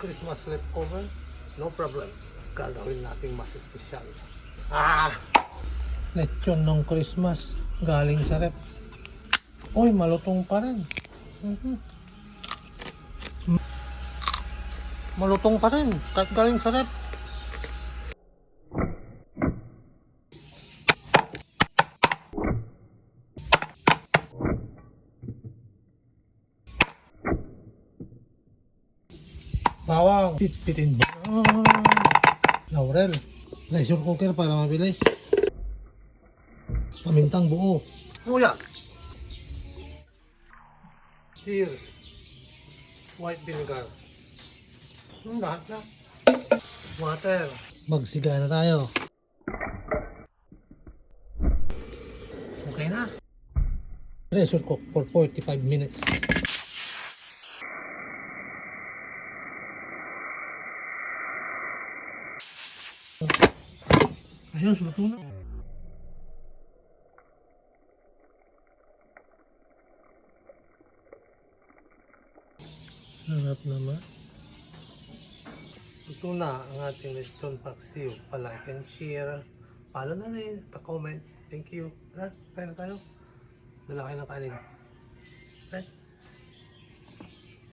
Christmas leftover, no problem. Gagawin natin mas espesyal. Lechon ng Christmas galing sa rep. Uy, malutong pa rin. Malutong pa rin. Kahit galing sa rep. Bawang, pitpitin ba? Laurel, pressure cooker para mabilis. Pamintang buo. Luya. Cheers. White vinegar. Lahat na. Water. Magsiga na tayo. Okay na. Pressure cook for 45 minutes. Ayos, luto na. Sarap naman. Luto na ang ating lechon paksiw. Pa-like and share. Follow na rin. Pa-comment. Thank you. Kain na tayo. Dala kayo ng kanin. Okay?